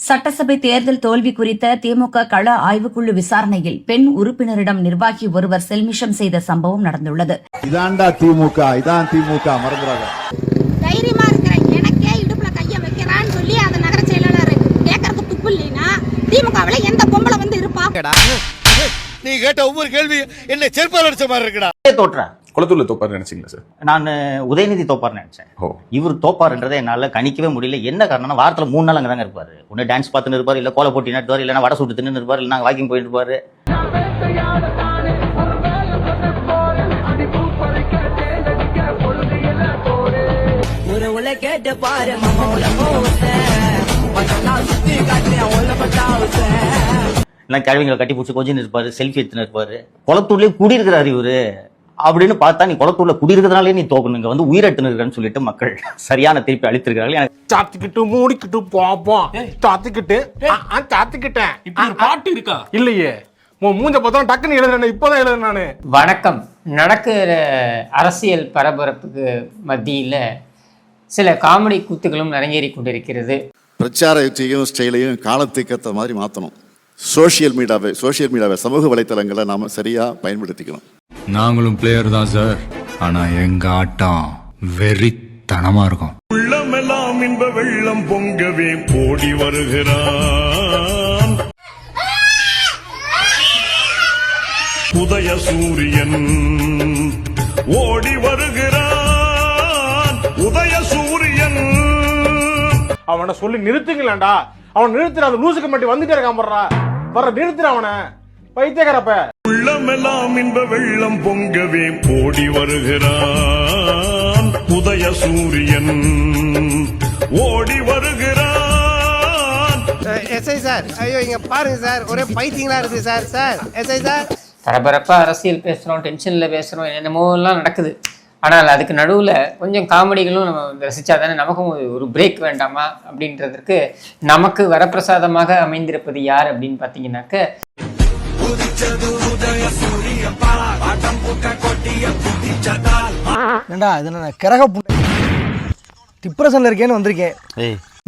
சட்டசபை தேர்தல் தோல்வி குறித்த திமுக கள ஆய்வுக்குழு விசாரணையில் பெண் உறுப்பினரிடம் நிர்வாகி ஒருவர் செல்மிஷம் செய்த சம்பவம் நடந்துள்ளது. இதாண்டா திமுக, இதான் திமுக மறந்துறாங்க. தைரியமா இருக்கிற எனக்கே இடுப்புல கைய வைக்கிறான்னு சொல்லி அந்த நகர செயலாளர் கேட்கறதுக்கு துப்பு இல்லைன்னா திமுகவுல எந்த பொம்பளை வந்து இருப்பா? நீ கேட்ட ஒவ்வொரு கேள்வி என்ன செருப்பால் அடிச்ச மாதிரி இருக்குடா. தோற்றேன் குளத்தூர்ல தோப்பார் நினைச்சீங்களா சார்? நான் உதயநிதி தோப்பார் நினைச்சேன். இவர் தோப்பாருன்றதை என்னால கணிக்கவே முடியல. என்ன காரணம்னா வாரத்துல 3 நாள் அங்கதாங்க இருப்பாரு. ஒன்னு டான்ஸ் பார்த்துன்னு இருப்பாரு, இல்ல கோல போட்டி நட்டுவாரு, இல்லைன்னா வடை சுட்டு தின்னு இருப்பாரு, இல்லைன்னா வாக்கிங் போயிட்டு இருப்பாரு. கிழவிங்களை கட்டி பிடிச்சி கொஞ்சம் இருப்பாரு, செல்ஃபி எடுத்துன்னு இருப்பாரு. குளத்தூர்லயே குடியிருக்கிறாரு இவரு அப்படின்னு பார்த்தா, நீ குளத்தூர்ல குடியிருக்கிறதுனாலே நீ தோக்கணுங்க வந்து உயிரெடுத்துன்னு இருக்கன்னு சொல்லிட்டு மக்கள் சரியான திருப்பி அளித்திருக்கிறார்கள். சாத்திக்கிட்டு மூடிக்கிட்டு போப்போம் சாத்திக்கிட்டு சாத்திக்கிட்டேன். இப்படி பாட்டு இருக்கா இல்லையே? மூஞ்ச பார்த்தா டக்குன்னு எழுதுறேன், இப்போதான் எழுதுறேன் நானு. வணக்கம். நடக்கிற அரசியல் பரபரப்புக்கு மத்தியில சில காமெடி கூத்துகளும் அரங்கேறி கொண்டிருக்கிறது. பிரச்சார யுக்தியும் ஸ்டைலையும் காலத்துக்கு ஏற்ற மாதிரி மாற்றணும். சோசியல் மீடியாவை சமூக வலைத்தளங்களை நாம சரியா பயன்படுத்திக்கணும். நாங்களும் பிளேயர் தான் சார், ஆனா எங்க ஆட்டம் வெறித்தனமா இருக்கும். உள்ளமெல்லாம் இன்ப வெள்ளம் பொங்கவே ஓடி வருகிறான் உதய சூரியன், ஓடி வருகிறான் உதய சூரியன். அவனை சொல்லி நிறுத்துங்களேன்டா. அவன் நிறுத்துற, அந்த லூசுக்கு மட்டும் வந்துட்டே இருக்கான். வர்ற நிறுத்துற அவனை, பைத்தியக்காரப்ப. உள்ளமெல்லாம் இன்ப வெள்ளம் பொங்கவே ஓடி வருகிறான் உதய சூரியன், ஓடி வருகிறான். எஸ்ஐ சார், ஐயோ இங்க பாருங்க சார், ஒரே பைத்தியங்களா இருக்கு சார். சார் எஸ்ஐ சார், பரபரப்பா அரசியல் பேசுறோம், டென்ஷன்ல பேசுறோம், என்னமோ எல்லாம் நடக்குது. ஆனால் அதுக்கு நடுவில் கொஞ்சம் காமெடிகளும் நம்ம ரசித்தா தானே நமக்கும் ஒரு பிரேக் வேண்டாமா அப்படின்றதுக்கு நமக்கு வரப்பிரசாதமாக அமைந்திருப்பது யார் அப்படின்னு பார்த்தீங்கன்னாக்க, ஏண்டா இது நான் கிரக டிப்ரெஷன்ல இருக்கேன்னு வந்திருக்கேன்.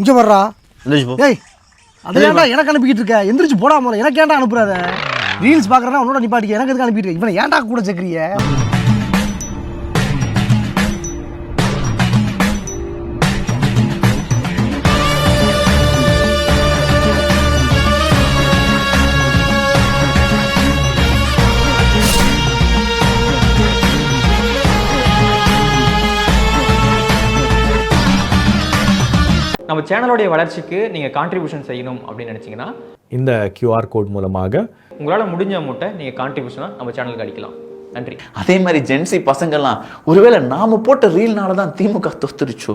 இங்க வர்றா. ஏய் அது ஏன்டா எனக்கு அனுப்பிக்கிட்டு இருக்க? எந்திரிச்சு போடாம எனக்கு ஏன்டா அனுப்புறாத? ரீல்ஸ் பார்க்குறேன்னா உன்னோட நிப்பாட்டிக்க, எனக்கு எதுக்கு அனுப்பிட்டு இவனை ஏன்டா கூட சேர்க்குறீங்க? நம்ம சேனலோடைய வளர்ச்சிக்கு நீங்கள் கான்ட்ரிபியூஷன் செய்யணும் அப்படின்னு நினச்சிங்கன்னா இந்த QR கோட் மூலமாக உங்களால் முடிஞ்ச அமௌண்ட்டை நீங்கள் கான்ட்ரிபியூஷனாக நம்ம சேனலுக்கு அடிக்கலாம். நன்றி. அதே மாதிரி ஜென்சி பசங்கள்லாம் ஒருவேளை நாம போட்ட ரீல்னால தான் திமுக தோத்துருச்சோ,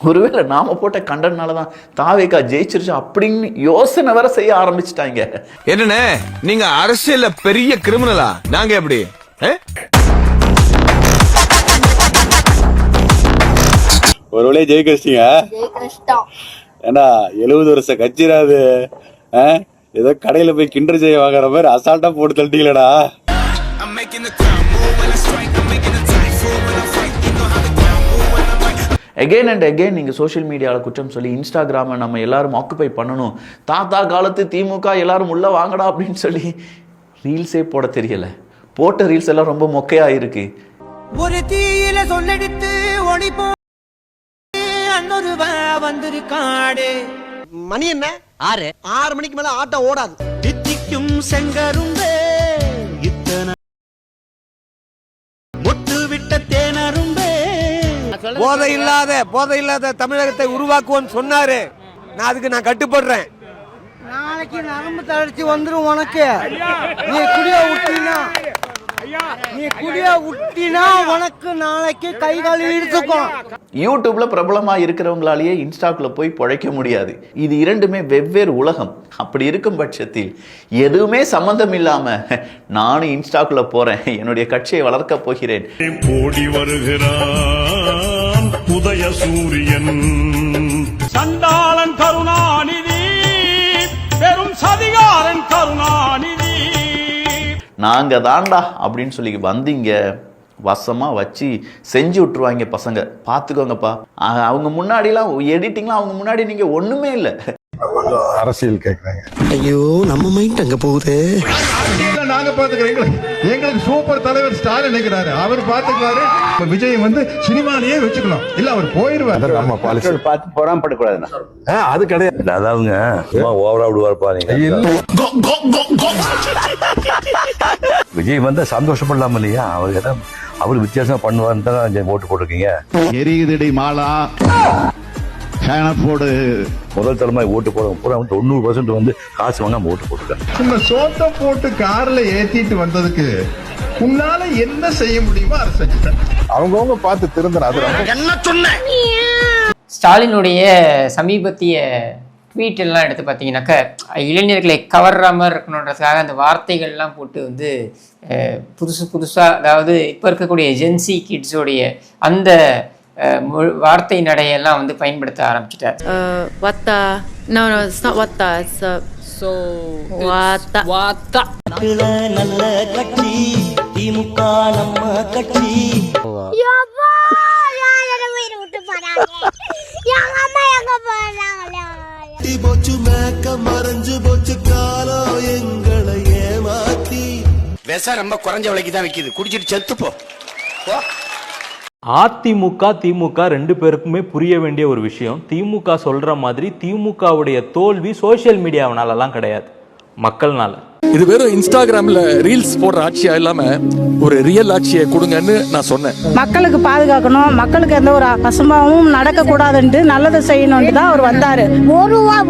ஒருவேளை நாம போட்ட கண்டனால தான் தாவேகா ஜெயிச்சிருச்சோ அப்படின்னு யோசனை வர செய்ய ஆரம்பிச்சுட்டாங்க. என்னண்ணே நீங்க அரசியல்ல பெரிய கிரிமினலா? நாங்க எப்படி? ஒரு வழியா ஜெயிச்சிட்டீங்க. ஏன்னா 70 வருஷம் கட்சிராது ஏதோ கடையில போய் கிண்டர் ஜெய வாங்குற மாதிரி அசால்ட்டா போட்டு தள்ளிட்டீங்களா? எகெயின் அண்ட் எகெயின் நீங்கள் சோஷியல் மீடியாவில் குற்றம் சொல்லி இன்ஸ்டாகிராமை நம்ம எல்லாரும் ஆக்குபை பண்ணணும், தாத்தா காலத்து திமுக எல்லாரும் உள்ள வாங்கடா அப்படின்னு சொல்லி ரீல்ஸே போட தெரியல. போட்ட ரீல்ஸ் எல்லாம் ரொம்ப மொக்கையா இருக்கு. ஒரு தீயில சொல்லெடுத்து ஒளிப்போ வந்திருக்காடு. மணி என்ன? 6 மணிக்கு மேல ஆட்டம் ஓடாது. தித்திக்கும் செங்கரும்பே இத்தனை முட்டு விட்ட தேனரும்பே. போதை இல்லாத தமிழகத்தை உருவாக்குவோன்னு சொன்னாரு. நான் அதுக்கு கட்டுப்படுறேன். நாளைக்கு நரம்பு தளர்ச்சி வந்துரும் உனக்கு. நீ குடியா விட்டினா உனக்கு நாளைக்கு கை கால் இழுத்துக்கும். யூடியூப்ல பிரபலமா இருக்கிறவங்களாலேயே இன்ஸ்டாக்குள்ள போய் பொழைக்க முடியாது. இது இரண்டுமே வெவ்வேறு உலகம். அப்படி இருக்கும் பட்சத்தில் எதுவுமே சம்பந்தம் இல்லாம நானும் இன்ஸ்டாக்குள்ள போறேன், என்னுடைய கட்சியை வளர்க்க போகிறேன். ஓடி வருகிறான் உதய சூரியன், சண்டாளன் கருணாநிதி, பெரும் சதிகாரன் கருணாநிதி. நாங்க தாண்டா அப்படின்னு சொல்லி வந்தீங்க, வசமா வச்சு செஞ்சு விட்டுருவாங்க பசங்க. பார்த்துக்கோங்கப்பா. அவங்க முன்னாடிலாம் எடிட்டிங்லாம் அவங்க முன்னாடி நீங்க ஒண்ணுமே இல்லை. அரசியல் கேட்குறாங்க. ஐயோ நம்ம மைண்ட் அங்க போகுது. நாங்க பாத்துக்கிறோம். எங்களுக்கு சூப்பர் தலைவர் ஸ்டாலின் நினைக்கிறாரு, அவர் பாத்துக்கிறாரு. விஜய் வந்து சினிமாலேயே வச்சுக்கலாம், இல்ல அவர் போயிருவாரு. நம்ம பாலிசி பார்த்து பொறாமப்படக்கூடாது. அது கிடையாது. அதாவதுங்க ஓவரா விடுவார்ப்பா நீங்க. விஜய் வந்து சந்தோஷப்படலாம் இல்லையா? அவர் ஏதாவது அவர் வித்தியாசமா பண்ணுவார்னு தான் ஓட்டு போட்டிருக்கீங்க. எரியுதடி மாலா போடு. முதல் தலைமுறை ஓட்டு போடுறவங்க பூரா 90% வந்து காசு வாங்காம ஓட்டு போட்டுருக்காங்க. சும்மா சோத்த போட்டு கார்ல ஏத்திட்டு வந்ததுக்கு உன்னால என்ன செய்ய முடியுமோ அதை செஞ்சுட்டேன். அவங்கவுங்க பார்த்து திருந்தன. அது என்ன சொன்னேன்? ஸ்டாலினுடைய சமீபத்திய ட்வீட் எல்லாம் எடுத்து பார்த்தீங்கன்னாக்கா இளைஞர்களை கவர்ற மாதிரி இருக்கணுன்றதுக்காக அந்த வார்த்தைகள்லாம் போட்டு வந்து புதுசாக, அதாவது இப்போ இருக்கக்கூடிய ஜென்சி கிட்ஸோடைய அந்த வார்த்தை நடையெல்லாம் வந்து பயன்படுத்த ஆரம்பிச்சிட்டார். நல்ல கட்சி திமுக நம்ம கட்சி. விஷம் ரொம்ப குறைஞ்ச விலைக்கு தான் விக்குது, குடிச்சிட்டு செத்துப்போ. அதிமுக திமுக ரெண்டு பேருக்குமே புரிய வேண்டிய ஒரு விஷயம், திமுக சொல்ற மாதிரி திமுகவுடைய தோல்வி சோசியல் மீடியாவனாலலாம் கிடையாது, மக்கள்னால. இது வெறும் இன்ஸ்டாகிராம்ல ரீல்ஸ் போடுற ஆட்சியா இல்லாம ஒரு ரியல் ஆட்சியை கொடுங்கன்னு நான் சொன்னேன். மக்களுக்கு பாதுகாக்கணும், மக்களுக்கு எந்த ஒரு அசம்பாவமும் நடக்க கூடாதுன்ட்டு நல்லதை செய்யணும்னு தான் அவர் வந்தாரு.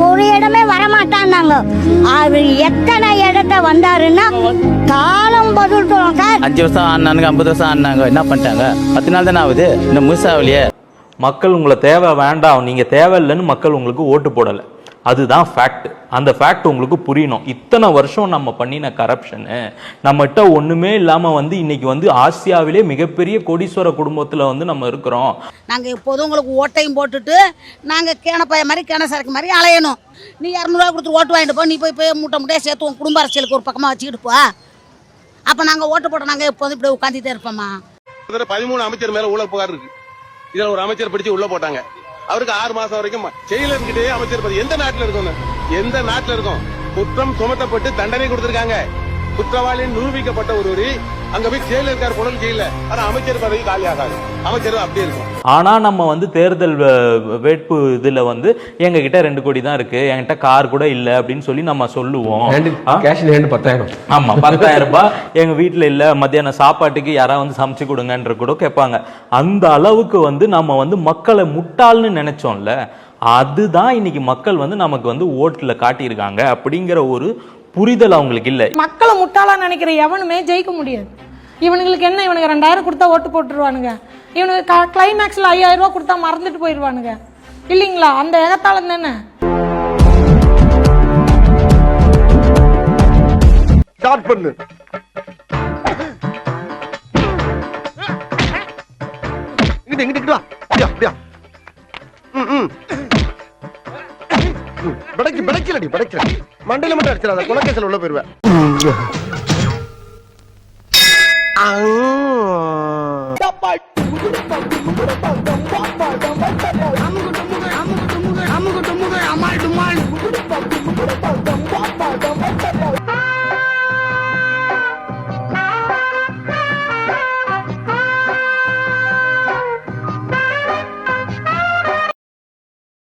ஒரு இடமே வரமாட்டான்னாங்க, அவர் எத்தனை இடத்த வந்தாருன்னா காலம் பதில் 5 வருஷம் ஆனாங்க, 50 வருஷம் ஆனாங்க, என்ன பண்ணிட்டாங்க? 10 நாள் தானே ஆகுது, இந்த முழுசாவிலேயே. மக்கள் உங்களை தேவை வேண்டாம், நீங்க தேவையில்லைன்னு மக்கள் உங்களுக்கு ஓட்டு போடலை, அதுதான் ஃபேக்ட். அந்த ஃபேக்ட் உங்களுக்கு புரியணும். இத்தனை வருஷம் நம்ம பண்ணின கரப்ஷனு, நம்மகிட்ட ஒண்ணுமே இல்லாம வந்து இன்னைக்கு வந்து ஆசியாவிலே மிகப்பெரிய கோடீஸ்வர குடும்பத்துல வந்து நம்ம இருக்கிறோம். நாங்க எப்போதும் உங்களுக்கு ஓட்டையும் போட்டுட்டு நாங்க கேனப்பாய மாதிரி கேனசரக்கு மாதிரி அலையணும். நீ 200 கொடுத்து ஓட்டு வாங்கிட்டு போ, நீ போய் மூட்டை மூட்டையா சேர்த்து உன் குடும்ப அரசியலுக்கு ஒரு பக்கமா வச்சுக்கிட்டு போ. அப்ப நாங்க ஓட்டு போட்ட நாங்க எப்போதும் இப்படி உட்காந்துட்டே இருப்போமா? 13 அமைச்சர் மேல ஊழல் புகார் இருக்கு. இதுல ஒரு அமைச்சர் பிடிச்சு உள்ள போட்டாங்க. அவருக்கு 6 மாசம் வரைக்கும் ஜெயில கிட்டே அமைச்சர் பதவி. எந்த நாட்டுல இருக்கும்? எந்த நாட்டுல இருக்கும்? குற்றம் சுமத்தப்பட்டு தண்டனை கொடுத்திருக்காங்க. குற்றவாளி நிரூபிக்கப்பட்ட ஒருவரு அங்க போய் ஜெயில இருக்காரு, புனல் ஜெயில. ஆனா அமைச்சர் பதவி காலி ஆகாது, அமைச்சர் அப்படியே இருக்கும். ஆனா நம்ம வந்து தேர்தல் வேட்பு இதுல வந்து எங்க கிட்ட 2 கோடி தான் இருக்கு, என்கிட்ட கார் கூட இல்ல அப்படின்னு சொல்லி நம்ம சொல்லுவோம். 10,000. ஆமா, 10,000 ரூபாய் எங்க வீட்டுல இல்ல, மத்தியானம் சாப்பாட்டுக்கு யாராவது வந்து சமைச்சு கொடுங்கன்ற கூட கேட்பாங்க. அந்த அளவுக்கு வந்து நம்ம வந்து மக்களை முட்டாள்னு நினைச்சோம்ல, அதுதான் இன்னைக்கு மக்கள் வந்து நமக்கு வந்து ஓட்டுல காட்டியிருக்காங்க அப்படிங்கிற ஒரு புரிதல் அவங்களுக்கு இல்ல. மக்களை முட்டாளா நினைக்கிற எவனுமே ஜெயிக்க முடியாது. இவனுங்களுக்கு என்ன, இவனுக்கு 2000 கொடுத்தா ஓட்டு போட்டுருவானுங்க, இவனுக்கு கிளைமேக்ஸ்ல 5000 ரூபாய் கொடுத்தா மறந்துட்டு போயிடுவானுங்க இல்லைங்களா? அந்த ஏகத்தாளம் தானே. ஸ்டார்ட் பண்ணு. இங்கிட்டு வா. அப்படியா? படைக்கலடி படைக்கல, மண்டையில மட்டும் அடிச்சிடாத, கொலைகேஸ்ல உள்ள போயிருவேன்.